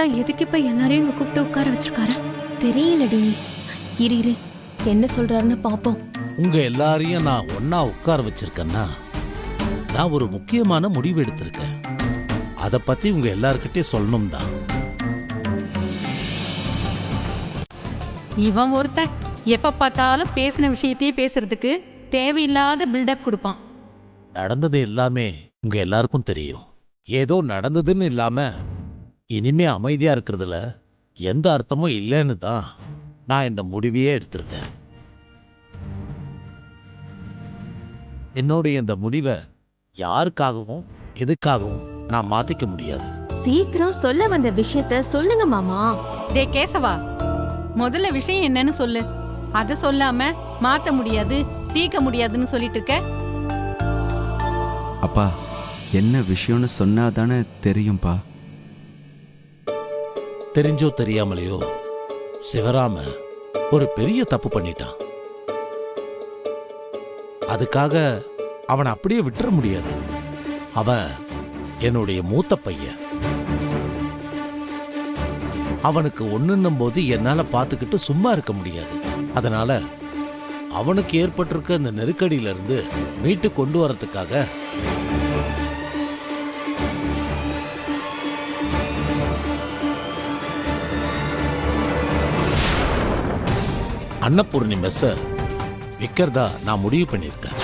தாத்தா எதுக்கு இப்ப எல்லாரையும் இங்க கூப்பிட்டு உட்கார வச்சிருக்காரு? தெரியலடி. இரு இரு, என்ன சொல்றாருன்னு பாப்போம். உங்க எல்லாரையும் நான் ஒன்னா உட்கார வச்சிருக்கேன்னா நான் ஒரு முக்கியமான முடிவு எடுத்திருக்கேன். அத பத்தி உங்க எல்லார்கிட்டயும் சொல்லணும் தான். இவன் ஒருத்தன் எப்ப பார்த்தாலும் பேசின விஷயத்தையே பேசுறதுக்கு தேவையில்லாத பில்டப் கொடுப்பான். நடந்தது எல்லாமே உங்க எல்லாருக்கும் தெரியும். ஏதோ நடந்ததுன்னு இல்லாம இனிமே அமைதியா இருக்கிறதுல எந்த அர்த்தமும் இல்லைன்னு தான் நான் இந்த முடிவையே எடுத்திருக்கேன். என்னுடைய இந்த முடிவை யாருக்காகவும் எதுக்காகவும் நான் மாத்திக்க முடியாது. சீக்கிரம் சொல்ல வந்த விஷயத்த சொல்லுங்க மாமா. டே கேசவா, முதல்ல விஷயம் என்னன்னு சொல்லு. அத சொல்லாம மாத்த முடியாது தீர்க்க முடியாதுன்னு சொல்லிட்டு இருக்க. அப்பா, என்ன விஷயம்னு சொன்னாதானே தெரியும்பா. தெரிஞ்சோ தெரியாமலையோ சிவராம ஒரு பெரிய தப்பு பண்ணிட்டான். அதுக்காக அவனை அப்படியே விட்டுற முடியாது. அவன் என்னுடைய மூத்த பையன். அவனுக்கு ஒண்ணுன்னும் போது என்னால பார்த்துக்கிட்டு சும்மா இருக்க முடியாது. அதனால அவனுக்கு ஏற்பட்டிருக்க இந்த நெருக்கடியில இருந்து மீட்டு கொண்டு வரதுக்காக அன்னபூர்ணி மெஸ்ஸ விக்கிறதா நான் முடிவு பண்ணியிருக்கேன்.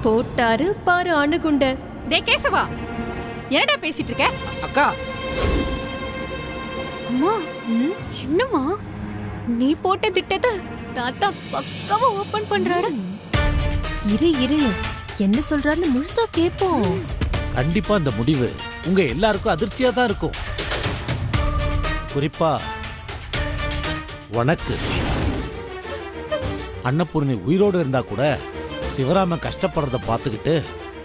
போட்டாரு பாரு அணுகுண்ட. டே கேசவா, என்னடா பேசிட்டு இருக்க? அக்கா, அம்மா, என்னம்மா நீ போட்ட திட்டத்தை தாத்தா பக்காவா ஓபன் பண்றாரு. இரு இரு, என்ன சொல்றாருன்னு முழுசா கேட்போம். கண்டிப்பா இந்த முடிவு உங்க எல்லாருக்கும் அதிர்ச்சியா தான் இருக்கும். குறிப்பா உனக்கு. அன்னபூர்ணி உயிரோடு இருந்தா கூட சிவராமன் கஷ்டப்படுறத பார்த்துக்கிட்டு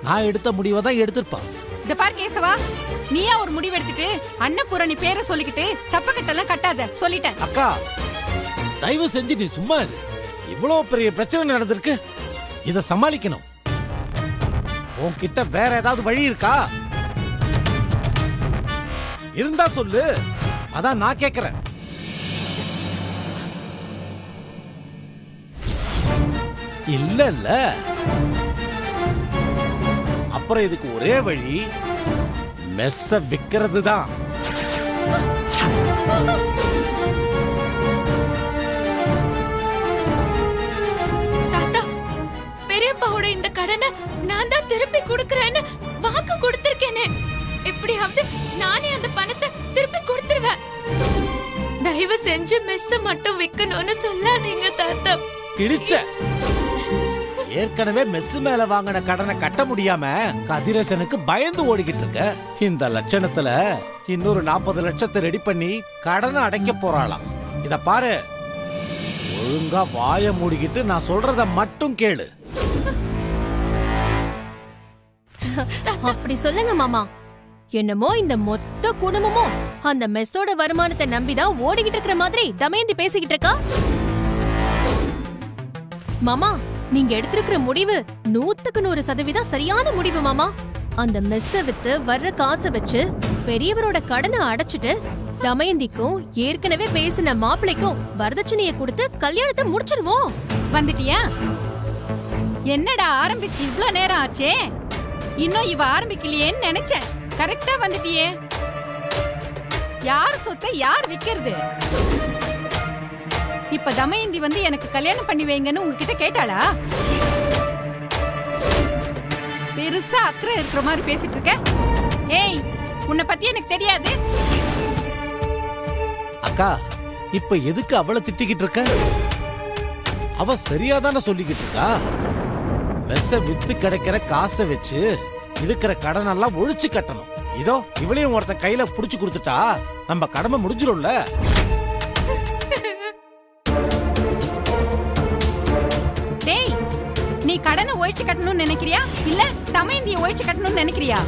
நான் எடுத்த முடிவை தான் எடுத்திருப்பான். இந்த பார் கேசவா, நீயா ஒரு முடிவு எடுத்துட்டு அன்னபூரணி பேரை சொல்லிக்கிட்டு சப்பக்கட்டெல்லாம் கட்டாத, சொல்லிட்டேன். அக்கா, தயவு செஞ்சு நீ சும்மா இரு. இவ்வளவு பெரிய பிரச்சனை நடந்திருக்கு, இத சமாளிக்கணும். உன்கிட்ட வேற ஏதாவது வழி இருக்கா? இருந்தா சொல்லு, அதான் நான் கேக்குறேன். இல்ல இல்ல, அப்புறம் இதுக்கு ஒரே வழி மெஸ்ஸ விக்கிறது தான். தாத்தா, பெரியப்பாவோட இந்த கடனை நான் தான் திருப்பி கொடுக்கறேன்னு வாக்கு கொடுத்திருக்கேனே. எப்படியாவது நானே அந்த பணத்தை திருப்பி கொடுத்துருவேன். தயவு செஞ்சு மெஸ்ஸ மட்டும் விக்கணும்னு சொல்லாதீங்க தாத்தா. கிழிச்ச ஏற்கனவே மெஸ் மேல வாங்கின கடனை கட்ட முடியாம கதிரேசனுக்கு பயந்து ஓடிக்கிட்டு இருக்க. இந்த லட்சணத்துல இன்னொரு 40 லட்சத்தை ரெடி பண்ணி கடனை அடைக்க போறாளாம். இத பாரு, ஒழுங்கா வாய மூடிக்கிட்டு நான் சொல்றத மட்டும் கேளு. அப்படி சொல்லுங்க மாமா. என்னமோ இந்த மொத்த குடும்பமும் அந்த மெஸ்ஸோட வருமானத்தை நம்பிதான் ஓடிக்கிட்டு இருக்கிற மாதிரி தமயந்தி பேசிக்கிட்டு இருக்கா. மாமா, நீங்க எடுத்திருக்கிற முடிவு 100% சரியான முடிவு மாமா. அந்த மெஸ்ஸ வித்து வர்ற காசை வச்சு பெரியவரோட கடனை அடைச்சிட்டு தமயந்திக்கும் ஏற்கனவே பேசின மாப்பிளைக்கும் வரதட்சணையை கொடுத்து கல்யாணத்தை முடிச்சிருவோம். வந்துட்டியா? என்னடா ஆரம்பிச்சு இவ்ளோ நேரம் ஆச்சே? இன்னும் இவ ஆரம்பிக்கலையேன்னு நினைச்சேன். கரெக்டா வந்துட்டியே. யார் சொத்தை யார் விக்கிறது? இப்ப தமயந்தி வந்து எனக்கு கல்யாணம் பண்ணி வைங்கன்னு உங்ககிட்ட கேட்டாளா? பெருசா அக்கறை இருக்கிற மாதிரி பேசிட்டு இருக்க. ஏய், உன்னை பத்தி எனக்கு தெரியாது. அக்கா, இப்ப எதுக்கு அவளை திட்டிக்கிட்டு இருக்க? அவ சரியாதான சொல்லிக்கிட்டு இருக்கா. மெஸ்ஸ வித்து கிடைக்கிற காசை வச்சு இருக்கிற கடனெல்லாம் ஒழிச்சு கட்டணும். இதோ இவளையும் ஒருத்தன் கையில புடிச்சு கொடுத்துட்டா நம்ம கடமை முடிஞ்சிடும்ல. டேய், நீ கடனை ஒழிச்சு கட்டணும்னு நினைக்கிறியா இல்ல தமயந்தியை ஒழிச்சு கட்டணும்னு நினைக்கிறியா?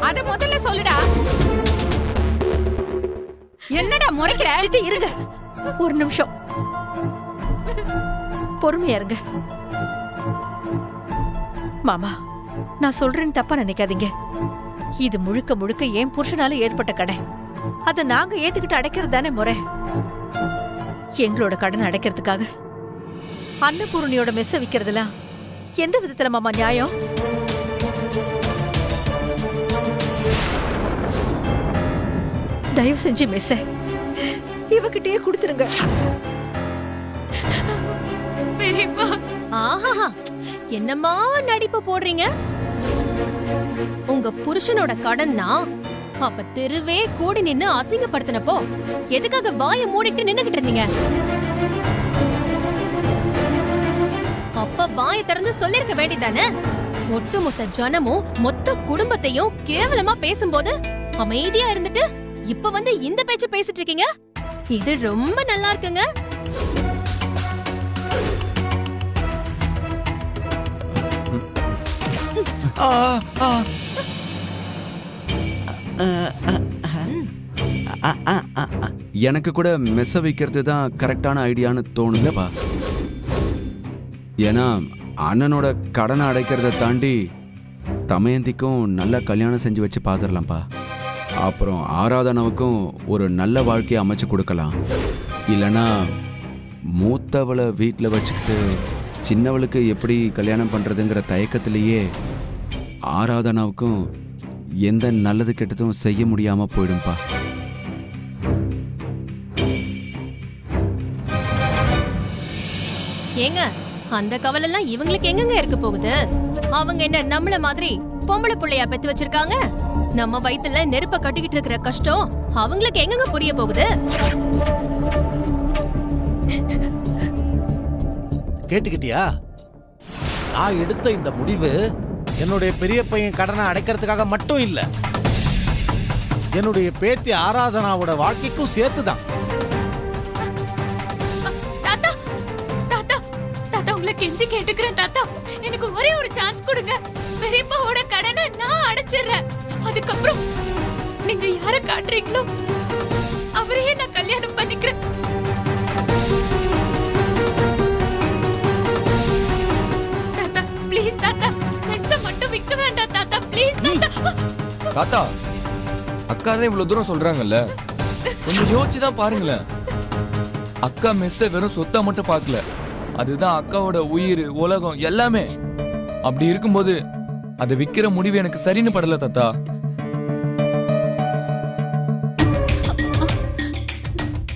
அத முதல்ல சொல்லுடா. என்னடா முறைக்கிற? சித்தி இருங்க, ஒரு நிமிஷம் பொறுமையா இருங்க. மாமா, நான் சொல்றேன்னு தப்பா நினைக்காதீங்க. இது முழுக்க முழுக்க என் புருஷனால ஏற்பட்ட கடை. அத நாங்க ஏத்துக்கிட்டு அடைக்கிறது தானே முறை. எங்களோட கடனை அடைக்கிறதுக்காக அன்னபூரணியோட மெஸ்ஸ விக்கிறதுலாம் எந்த விதத்துல மாமா நியாயம்? தயவு செஞ்சு மெஸ்ஸ இவகிட்டயே கொடுத்துருங்க. பெரியப்பா, ஆஹா, என்னம்மா நடிப்பு போடுறீங்க? உங்க புருஷனோட கடன்னா அப்ப தெருவே கூடி நின்னு அசிங்கப்படுத்தினப்போ எதுக்காக வாயை மூடிட்டு நின்னுகிட்டு இருந்தீங்க? அப்ப வாயை திறந்து சொல்லிருக்க வேண்டியதானே? ஒட்டுமொத்த ஜனமும் மொத்த குடும்பத்தையும் கேவலமா பேசும்போது அமைதியா இருந்துட்டு இப்ப வந்து இந்த பேச்சு பேசிட்டு இருக்கீங்க. இது ரொம்ப நல்லா இருக்குங்க. எனக்கு கூட மெஸ்ஸ வைக்கிறது தான் கரெக்டான ஐடியான்னு தோணுதுப்பா. ஏன்னா அண்ணனோட கடனை அடைக்கிறத தாண்டி தமயந்திக்கும் நல்ல கல்யாணம் செஞ்சு வச்சு பார்த்துடலாம்ப்பா. அப்புறம் ஆராதனாவுக்கும் ஒரு நல்ல வாழ்க்கையை அமைச்சு கொடுக்கலாம். இல்லைன்னா மூத்தவளை வீட்டில் வச்சுக்கிட்டு சின்னவளுக்கு எப்படி கல்யாணம் பண்ணுறதுங்கிற தயக்கத்திலேயே ஆராதனாவுக்கும் எந்த நல்லது கெட்டதும் செய்ய முடியாமல் போயிடும்பா. ஏங்க, அந்த கவலைலாம் இவங்களுக்கு எங்கங்க இருக்க போகுது? அவங்க என்ன நம்மள மாதிரி பொம்பளை புள்ளையா பெத்து வச்சிருக்காங்க? நம்ம வயித்துல நெருப்ப கட்டிக்கிட்டு இருக்கிற கஷ்டம் அவங்களுக்கு எங்கங்க புரிய போகுது? கேட்டுக்கிட்டியா? நான் எடுத்த இந்த முடிவு என்னுடைய பெரிய பையன் கடனை அடைக்கிறதுக்காக மட்டும் இல்ல, என்னுடைய பேத்தி ஆராதனாவோட வாழ்க்கைக்கும் சேர்த்துதான். தாத்தா தாத்தா தாத்தா, உங்களை கெஞ்சி கேட்டுக்கிறேன் தாத்தா. எனக்கு ஒரே ஒரு சான்ஸ் கொடுங்க. பெரியப்பாவோட கடனை நான் அடைச்சிடுறேன். அதுக்கப்புறம் நீங்க யார காட்டுறீங்களோ அவரையே நான் கல்யாணம் பண்ணிக்கிறேன். தாத்தா ப்ளீஸ் தாத்தா, மெஸ்ஸ மட்டும் விக்க வேண்டாம் தாத்தா, ப்ளீஸ் தாத்தா. தாத்தா, அக்கா தான் இவ்வளவு தூரம் சொல்றாங்கல்ல, கொஞ்சம் யோசிச்சு தான் பாருங்களேன். அக்கா மெஸ்ஸ வெறும் சொத்தா மட்டும் பார்க்கல, அதுதான் அக்காவோட உயிர், உலகம் எல்லாமே. அப்படி இருக்கும்போது அதை விக்கிற முடிவு எனக்கு சரின்னு படல தாத்தா.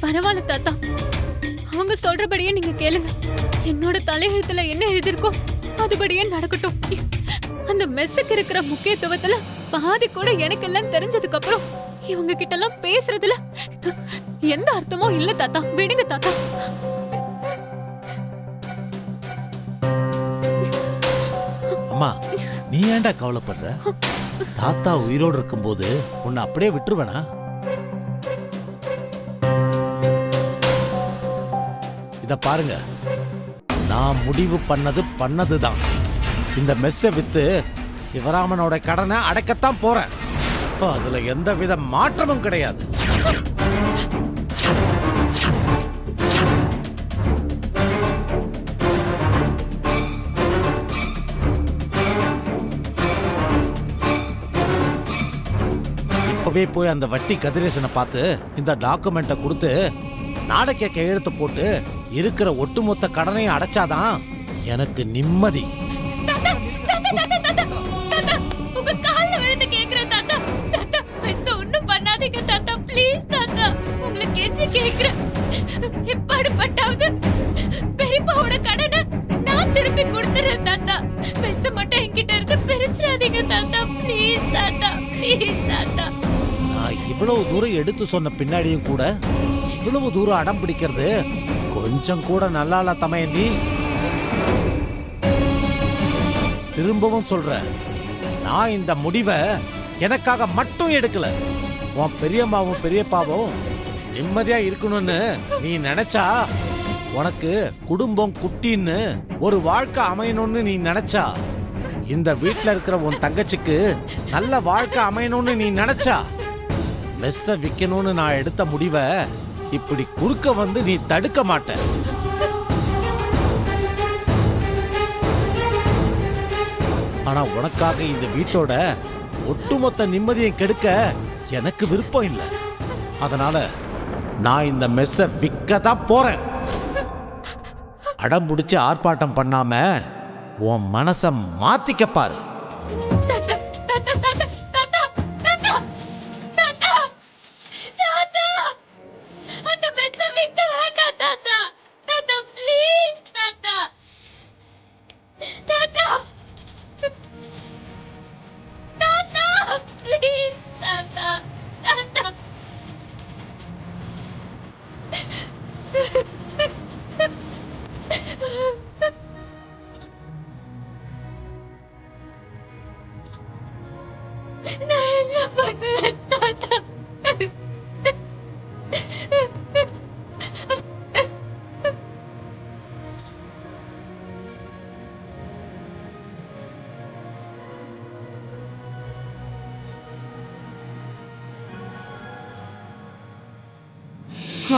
பரவாயில்ல தாத்தா, அவங்க சொல்றபடியே நீங்க கேளுங்க. என்னோட தலையெழுத்துல என்ன எழுதிருக்கோ அதுபடியே நடக்கட்டும். அந்த மெஸ்ஸுக்கு இருக்கிற முக்கியத்துவத்துல பாதி கூட எனக்கு எல்லாம் தெரிஞ்சதுக்கு அப்புறம் இவங்க கிட்ட எல்லாம் பேசுறதுல எந்த அர்த்தமும் இல்ல தாத்தா. விடுங்க தாத்தா. அம்மா, நீ ஏன்டா கவலைப்படுற? தாத்தா உயிரோடு இருக்கும்போது உன்னை அப்படியே விட்டுருவேனா? இத பாருங்க, நான் முடிவு பண்ணதுதான். இந்த மெஸ்ஸை வித்து சிவராமனோட கடனை அடைக்கத்தான் போறேன். அதுல எந்த வித மாற்றமும் கிடையாது. இப்பவே போய் அந்த வட்டி கதிரேசனை பார்த்து இந்த டாக்குமெண்ட்டை கொடுத்து நாடக கையெழுத்து போட்டு இருக்கிற ஒட்டுமொத்த கடனையும் அடைச்சாதான் எனக்கு நிம்மதி. தாத்தா தாத்தா தாத்தா தாத்தா தாத்தா, உங்க கால்ல விழுந்து கேக்குறேன் தாத்தா. தாத்தா மெஸ்ஸ ஒண்ணும் பண்ணாதீங்க தாத்தா, ப்ளீஸ் தாத்தா. உங்களை கெஞ்சி கேக்குறேன். எப்பாடுபட்டாவது பெரியப்பாவோட கடனை நான் திருப்பி கொடுத்துறேன் தாத்தா. மெஸ்ஸ மட்டும் என்கிட்ட இருந்து பிரிச்சிடாதீங்க தாத்தா, ப்ளீஸ் தாத்தா, ப்ளீஸ் தாத்தா. நான் இவ்வளவு தூரம் எடுத்து சொன்ன பின்னாடியும் கூட இவ்வளவு தூரம் அடம் பிடிக்கிறது கொஞ்சம் கூட நல்லா இல்ல தமையந்தி. திரும்பவும் சொல்றேன், நான் இந்த முடிவை எனக்காக மட்டும் எடுக்கல. உன் பெரியம்மாவும் பெரியப்பாவும் நிம்மதியா இருக்கணும்னு நீ நினைச்சா, உனக்கு குடும்பம் குட்டின்னு ஒரு வாழ்க்கை அமையணும்னு நீ நினைச்சா, இந்த வீட்டுல இருக்கிற உன் தங்கச்சிக்கு நல்ல வாழ்க்கை அமையணும்னு நீ நினைச்சா, மெஸ்ஸ விக்கணும்னு நான் எடுத்த முடிவை இப்படி குறுக்க வந்து நீ தடுக்க மாட்ட. ஆனா உனக்காக இந்த வீட்டோட ஒட்டுமொத்த நிம்மதியை கெடுக்க எனக்கு விருப்பம் இல்லை. அதனால நான் இந்த மெஸ்ஸ விற்க தான் போறேன். அடம் பிடிச்சி ஆர்ப்பாட்டம் பண்ணாம உன் மனசை மாத்திக்க பாரு.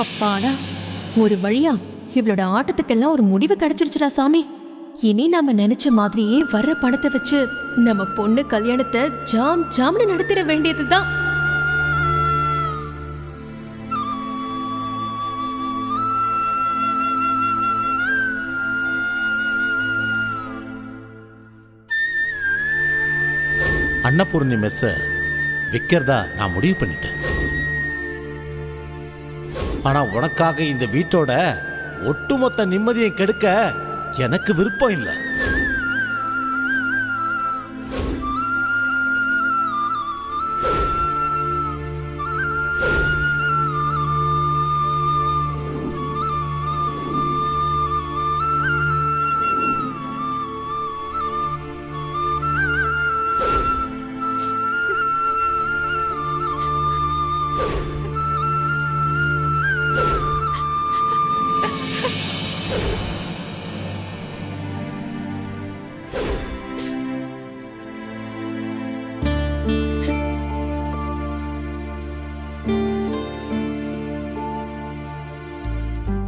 அப்பாடா, ஒரு வழியா இவளோட ஆட்டத்துக்கெல்லாம் ஒரு முடிவு கிடைச்சிருச்சுடா சாமி. இனி நாம நினைச்ச மாதிரியே வர்ற பணத்தை வச்சு நம்ம பொண்ணு கல்யாணத்தை ஜாம் ஜாம்னு நடத்திட வேண்டியதுதான். அன்னபூர்ணி மெஸ்ஸ விற்கிறதா நான் முடிவு பண்ணிட்டேன். ஆனா உனக்காக இந்த வீட்டோட ஒட்டுமொத்த நிம்மதியை கெடுக்க எனக்கு விருப்பம் இல்லை.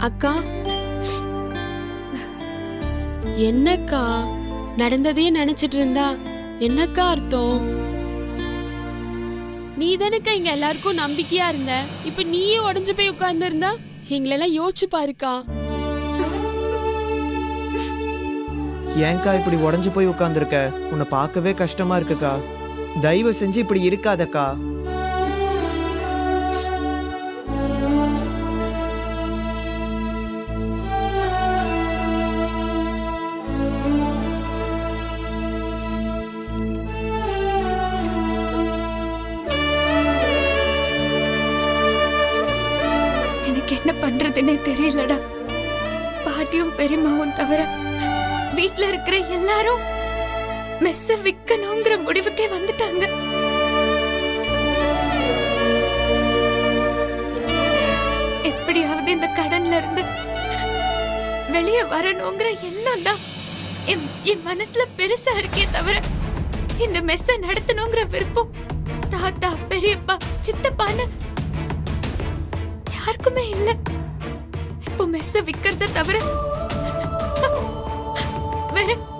அக்கா, என்னக்கா நடந்ததே நினைச்சிட்டு இருந்தா என்னக்கா அர்த்தம்? நீ தானக்கா இங்க எல்லாருக்கும் நம்பிக்கையா இருந்த. இப்ப நீயே உடஞ்சு போய் உட்கார்ந்து இருந்தா எங்களெல்லாம் யோசிச்சு பாருக்கா. ஏன்க்கா இப்படி உடஞ்சு போய் உட்கார்ந்துருக்க? உன்னை பார்க்கவே கஷ்டமா இருக்குக்கா. தயவு செஞ்சு இப்படி இருக்காதக்கா. என்ன பண்றதுன்னே தெரியலடா. பாட்டியும் பெரியம்மாவும் தவிர வீட்ல இருக்கிற எல்லாரும் மெஸ்ஸ விக்கணுங்கிற முடிவுக்கே வந்துட்டாங்க. எப்படியாவது இந்த கடன்ல இருந்து வெளியே வரணுங்கிற எண்ணம் தான் என் மனசுல பெருசா இருக்கே தவிர இந்த மெஸ்ஸ நடத்தணுங்கிற விருப்பம் தாத்தா, பெரியப்பா, சித்தப்பான்னு யாருக்குமே இல்ல. இப்போ மெஸ்ஸ விக்கிறத தவிர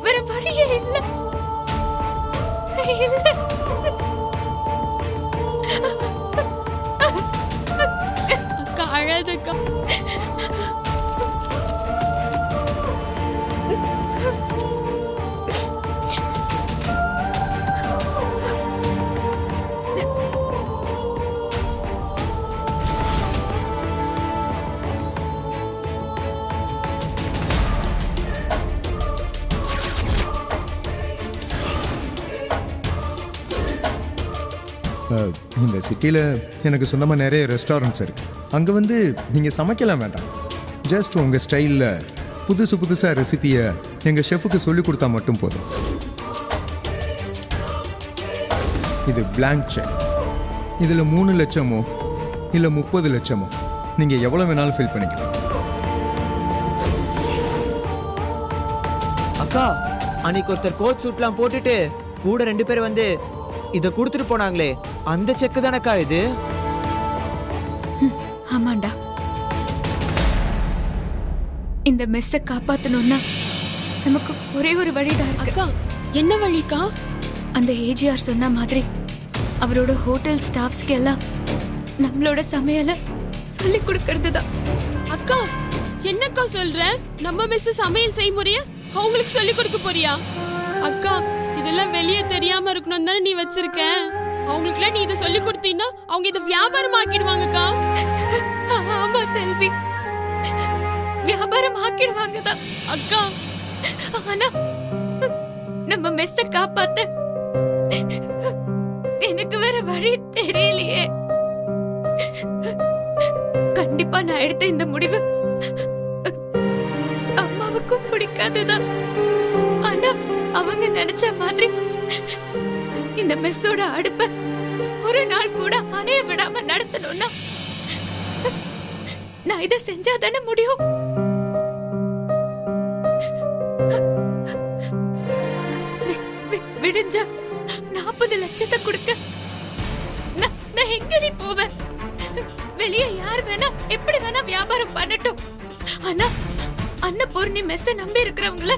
வேற வழியே இல்ல. அக்கா அழாதக்கா. இந்த சிட்டியில் எனக்கு சொந்தமாக நிறைய ரெஸ்டாரண்ட்ஸ் இருக்குது. அங்கே வந்து நீங்கள் சமைக்கலாம் வேண்டாம். ஜஸ்ட் உங்கள் ஸ்டைலில் புதுசாக ரெசிபியை எங்கள் ஷெஃபுக்கு சொல்லிக் கொடுத்தா மட்டும் போதும். இது பிளாங்க் செக். இதில் 3 லட்சமோ இல்லை 30 லட்சமோ நீங்கள் எவ்வளோ வேணாலும் ஃபில் பண்ணிக்கலாம். அக்கா, அன்னைக்கு ஒருத்தர் கோட் சூட்லாம் போட்டுட்டு கூட 2 பேர் வந்து இதை கொடுத்துட்டு போனாங்களே, அந்த செக்கு தானக்கா இது? ஆமாண்டா, இந்த மெஸ்ஸ காப்பாத்தணும்னா நமக்கு ஒரே ஒரு வழிதான் இருக்கு. அக்கா, என்ன வழிக்கா? அந்த ஏஜிஆர் சொன்ன மாதிரி அவரோட ஹோட்டல் ஸ்டாஃப்ஸ்க்கு எல்லாம் நம்மளோட சமையல சொல்லி கொடுக்கறது தான். அக்கா, என்னக்கா சொல்ற? நம்ம மெஸ் சமையல் செய்முறைய அவங்களுக்கு சொல்லி கொடுக்க போறியா? அக்கா, இதெல்லாம் வெளியே தெரியாம இருக்கணும் தானே நீ வச்சிருக்க. அவங்களுக்கு நீ இதை சொல்லி கொடுத்தீங்கன்னா அவங்க இதை வியாபாரம் ஆக்கிடுவாங்கக்கா. ஆமா செல்வி, வியாபாரம் ஆக்கிடுவாங்க தான் அக்கா. ஆனா நம்ம மெஸ்ஸ காப்பாத்த எனக்கு வேற வழி தெரியலையே. கண்டிப்பா நான் எடுத்த இந்த முடிவு அம்மாவுக்கும் பிடிக்காதுதான். ஆனா அவங்க நினைச்ச மாதிரி இந்த மெஸ்ஸோட அடுப்ப ஒரு நாள் கூட அணைய விடாம நடத்தணும்னா நான் இதை செஞ்சாதானே முடியும். விடிஞ்சா 40 லட்சத்தை கொடுக்க நான் எங்கடி போவேன்? வெளியே யார் வேணா எப்படி வேணா வியாபாரம் பண்ணட்டும். ஆனா அன்னபூர்ணி மெஸ்ஸ நம்பி இருக்கிறவங்கள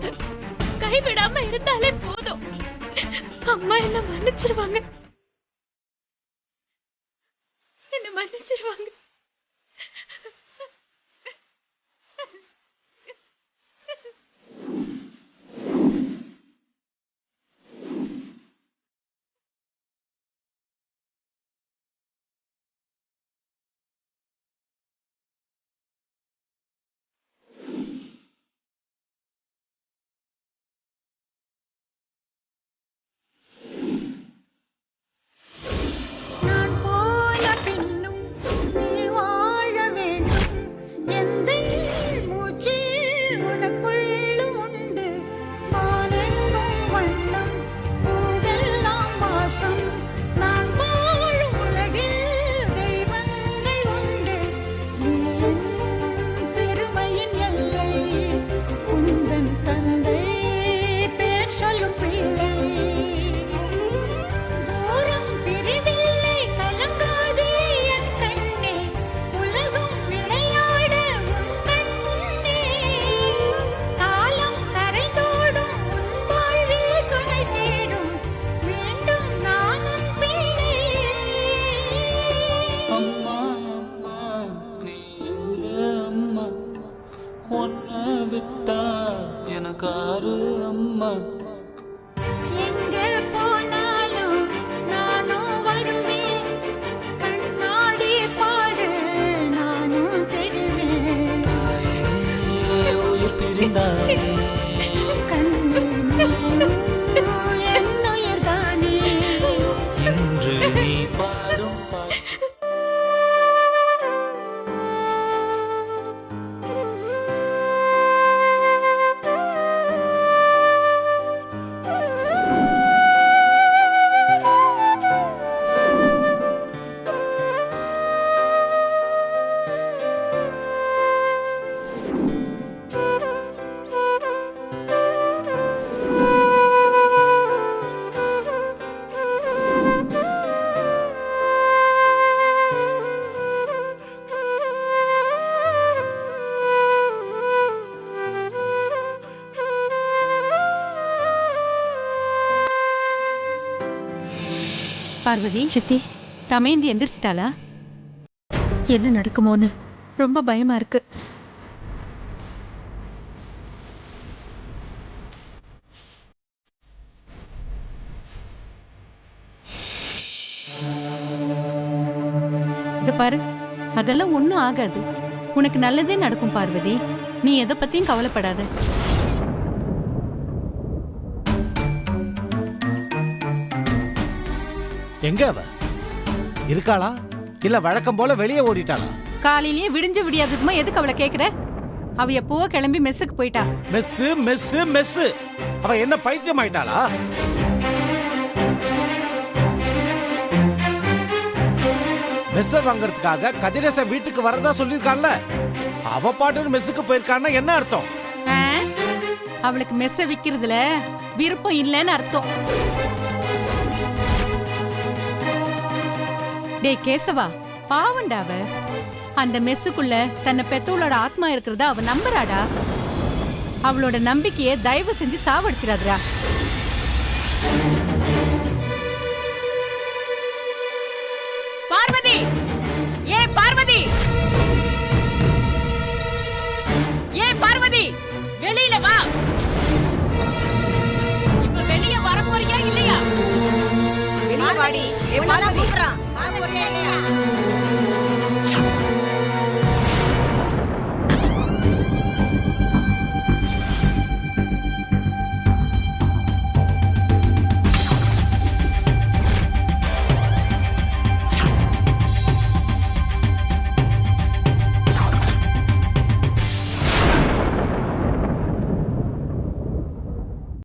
கைவிடாம இருந்தாலே போதும். அம்மா என்ன மன்னிச்சிருவாங்க, என்ன மன்னிச்சிருவாங்க. பார்வதி, சித்தி, தமேந்தி எந்திரிச்சிட்டாளா? என்ன நடக்குமோன்னு ரொம்ப பயமா இருக்கு. இத பாரு, அதெல்லாம் ஒண்ணும் ஆகாது. உனக்கு நல்லதே நடக்கும் பார்வதி. நீ எதை பத்தியும் கவலைப்படாத. எங்க அவ இருக்காளா இல்ல வழக்கம் போல வெளியே ஓடிட்டாளா? காலையிலேயே விடிஞ்சு விடியாததுமா எதுக்கு அவளை கேக்குற? அவ எப்பவோ கிளம்பி மெஸ்ஸுக்கு போயிட்டா. மெஸ் மெஸ் மெஸ் அவ என்ன பைத்தியம் ஆயிட்டாளா? மெஸ்ஸ வாங்கறதுக்காக கதிரேச வீட்டுக்கு வரதா சொல்லிருக்கான்ல, அவ பாட்டு மெஸ்ஸுக்கு போயிருக்கான்னா என்ன அர்த்தம்? அவளுக்கு மெஸ்ஸ விக்கிறதுல விருப்பம் இல்லைன்னு அர்த்தம். டேய் கேசவா, பாவண்டாவ அந்த மெஸ்ஸுக்குள்ள தன்னை பெத்தவளோட ஆத்மா இருக்கிறத அவ நம்புறாடா. அவளோட நம்பிக்கையை தயவு செஞ்சு சாவடிச்சிடாதடா. பார்வதி, ஏ பார்வதி, ஏ பார்வதி, வெளியில வா. இப்ப வெளிய வர போறியா இல்லையா? வெளிய வாடி. ஏ பார்வதி, வர போறியா இல்லையா?